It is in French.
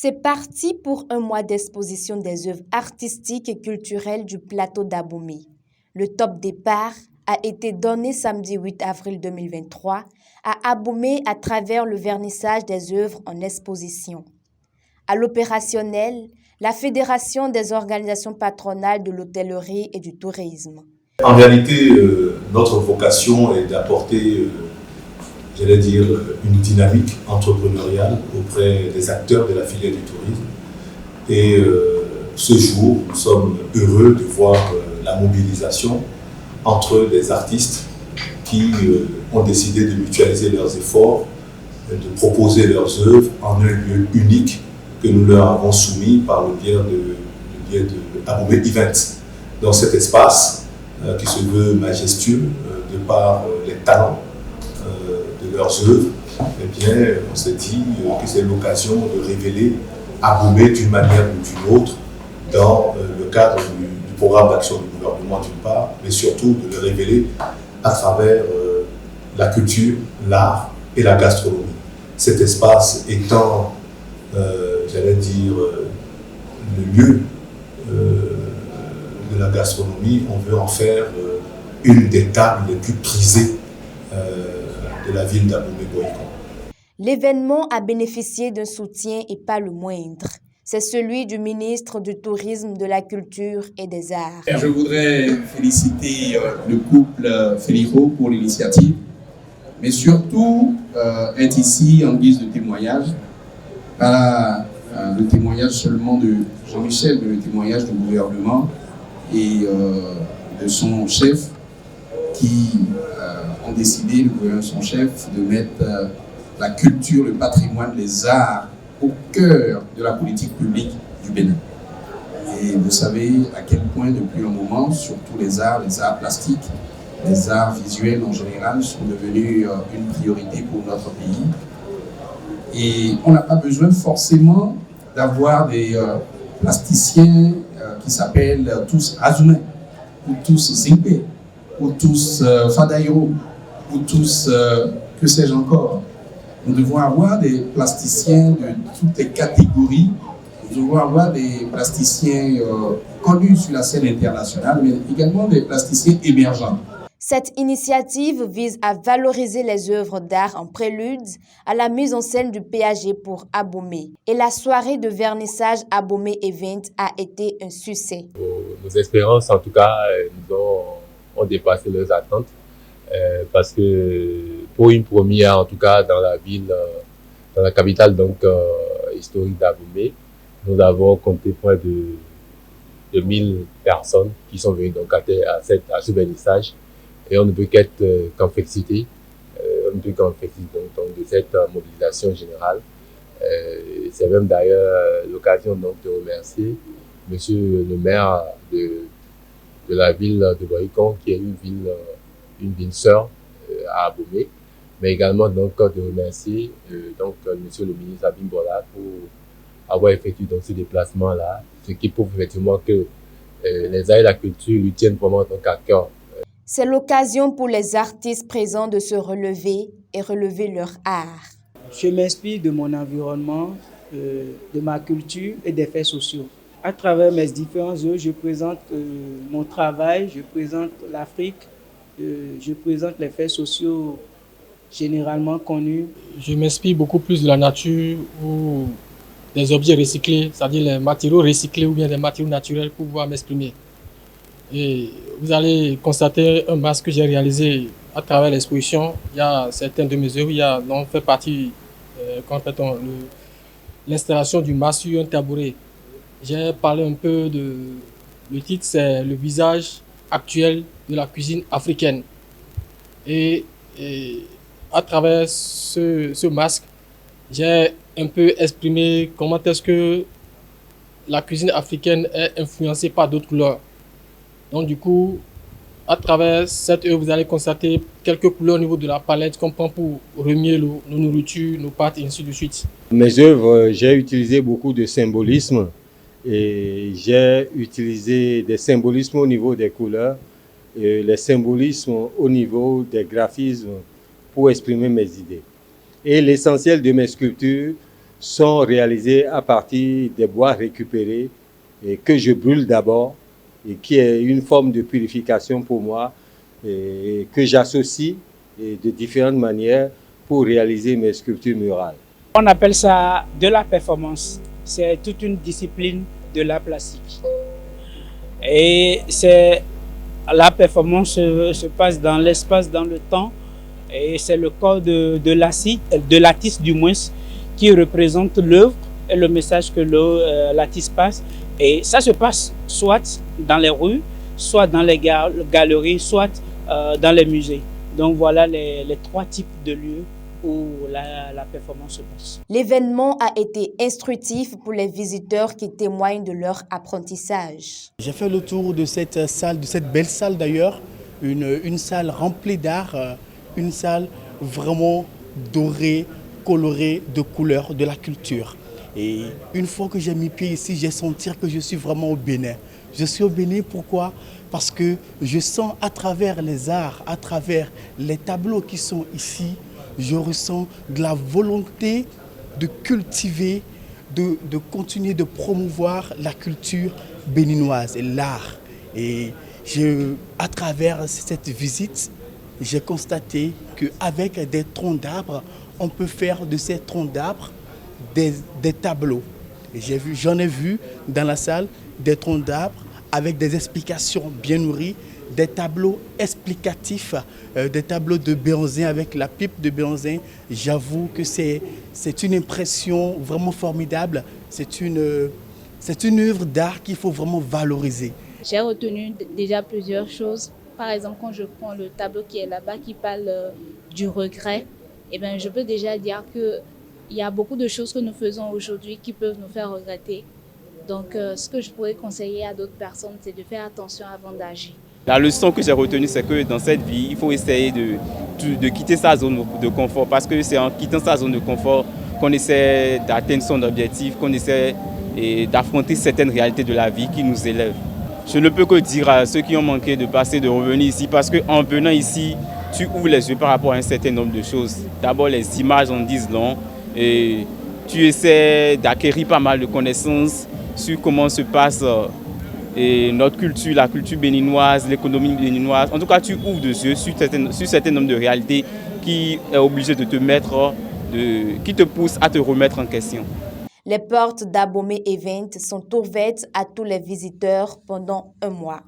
C'est parti pour un mois d'exposition des œuvres artistiques et culturelles du plateau d'Abomey. Le top départ a été donné samedi 8 avril 2023 à Abomey à travers le vernissage des œuvres en exposition. À l'opérationnel, la Fédération des organisations patronales de l'hôtellerie et du tourisme. En réalité, notre vocation est d'apporter, une dynamique entrepreneuriale auprès des acteurs de la filière du tourisme. Et ce jour, nous sommes heureux de voir la mobilisation entre des artistes qui ont décidé de mutualiser leurs efforts, de proposer leurs œuvres en un lieu unique que nous leur avons soumis par le biais de Abomey Events. Dans cet espace qui se veut majestueux de par les talents de leurs œuvres, eh bien, on s'est dit que c'est l'occasion de révéler Abomey d'une manière ou d'une autre dans le cadre du programme d'action du gouvernement d'une part, mais surtout de le révéler à travers la culture, l'art et la gastronomie. Cet espace étant, le lieu de la gastronomie, on veut en faire une des tables les plus prisées de la ville d'Abomey-Boycon. L'événement a bénéficié d'un soutien et pas le moindre. C'est celui du ministre du Tourisme, de la Culture et des Arts. Je voudrais féliciter le couple Féliro pour l'initiative, mais surtout être ici en guise de témoignage, pas le témoignage seulement de Jean-Michel, mais le témoignage du gouvernement et de son chef qui ont décidé, le gouvernement et son chef, de mettre la culture, le patrimoine, les arts au cœur de la politique publique du Bénin. Et vous savez à quel point depuis un moment, surtout les arts plastiques, les arts visuels en général sont devenus une priorité pour notre pays. Et on n'a pas besoin forcément d'avoir des plasticiens qui s'appellent tous Azume, ou tous Zingpe, ou tous Fadairo, ou tous que sais-je encore. Nous devons avoir des plasticiens de toutes les catégories. Nous devons avoir des plasticiens connus sur la scène internationale, mais également des plasticiens émergents. Cette initiative vise à valoriser les œuvres d'art en prélude à la mise en scène du PAG pour Abomey. Et la soirée de vernissage Abomey Event a été un succès. Nos espérances, en tout cas, nous ont dépassé leurs attentes. Parce que pour une première, en tout cas dans la ville, dans la capitale historique d'Abomey, nous avons compté près de 1000 personnes qui sont venues donc à ce vernissage. Et on ne peut qu'en féliciter, de cette mobilisation générale. C'est même d'ailleurs l'occasion donc de remercier Monsieur le maire de la ville de Boycon, qui est une ville sœur à Abomey, mais également donc de remercier Monsieur le ministre Abimbola pour avoir effectué donc ce déplacement-là, ce qui prouve effectivement que les arts et la culture lui tiennent vraiment donc à cœur. C'est l'occasion pour les artistes présents de se relever et relever leur art. Je m'inspire de mon environnement, de ma culture et des faits sociaux. À travers mes différents œuvres, je présente mon travail, je présente l'Afrique, je présente les faits sociaux généralement connus. Je m'inspire beaucoup plus de la nature ou des objets recyclés, c'est-à-dire les matériaux recyclés ou bien des matériaux naturels pour pouvoir m'exprimer. Et vous allez constater un masque que j'ai réalisé à travers l'exposition. Il y a certaines de mes œuvres, dont fait partie l'installation du masque sur un tabouret. J'ai parlé un peu le titre, c'est le visage actuel de la cuisine africaine. Et à travers ce masque, j'ai un peu exprimé comment est-ce que la cuisine africaine est influencée par d'autres couleurs. Donc du coup, à travers cette œuvre, vous allez constater quelques couleurs au niveau de la palette qu'on prend pour remuer nos nourritures, nos pâtes et ainsi de suite. Mes œuvres, j'ai utilisé beaucoup de symbolisme et j'ai utilisé des symbolismes au niveau des couleurs et les symbolismes au niveau des graphismes pour exprimer mes idées. Et l'essentiel de mes sculptures, sont réalisés à partir des bois récupérés et que je brûle d'abord et qui est une forme de purification pour moi et que j'associe de différentes manières pour réaliser mes sculptures murales. On appelle ça de la performance. C'est toute une discipline de l'art plastique. Et la performance se passe dans l'espace, dans le temps. Et c'est le corps de l'artiste du moins, qui représente l'œuvre et le message que l'artiste passe. Et ça se passe soit dans les rues, soit dans les galeries, soit dans les musées. Donc voilà les trois types de lieux où la performance se passe. L'événement a été instructif pour les visiteurs qui témoignent de leur apprentissage. J'ai fait le tour de cette salle, de cette belle salle d'ailleurs, une salle remplie d'art, une salle vraiment dorée, colorée de couleurs, de la culture. Et une fois que j'ai mis pied ici, j'ai senti que je suis vraiment au Bénin. Je suis au Bénin, pourquoi? Parce que je sens à travers les arts, à travers les tableaux qui sont ici, je ressens de la volonté de cultiver, de continuer de promouvoir la culture béninoise et l'art. Et à travers cette visite, j'ai constaté qu'avec des troncs d'arbres, on peut faire de ces troncs d'arbres des tableaux. J'en ai vu dans la salle des troncs d'arbres avec des explications bien nourries, des tableaux explicatifs, des tableaux de Béhanzin avec la pipe de Béhanzin. J'avoue que c'est une impression vraiment formidable. C'est une œuvre d'art qu'il faut vraiment valoriser. J'ai retenu déjà plusieurs choses. Par exemple, quand je prends le tableau qui est là-bas, qui parle du regret, eh bien, je peux déjà dire qu'il y a beaucoup de choses que nous faisons aujourd'hui qui peuvent nous faire regretter. Donc, ce que je pourrais conseiller à d'autres personnes, c'est de faire attention avant d'agir. La leçon que j'ai retenue, c'est que dans cette vie, il faut essayer de quitter sa zone de confort, parce que c'est en quittant sa zone de confort qu'on essaie d'atteindre son objectif, qu'on essaie d'affronter certaines réalités de la vie qui nous élèvent. Je ne peux que dire à ceux qui ont manqué de passer, de revenir ici, parce qu'en venant ici, tu ouvres les yeux par rapport à un certain nombre de choses. D'abord, les images en disent long, et tu essaies d'acquérir pas mal de connaissances sur comment se passe notre culture, la culture béninoise, l'économie béninoise. En tout cas, tu ouvres des yeux sur certains nombres de réalités qui est obligé de te mettre, qui te pousse à te remettre en question. Les portes d'Abomey Event sont ouvertes à tous les visiteurs pendant un mois.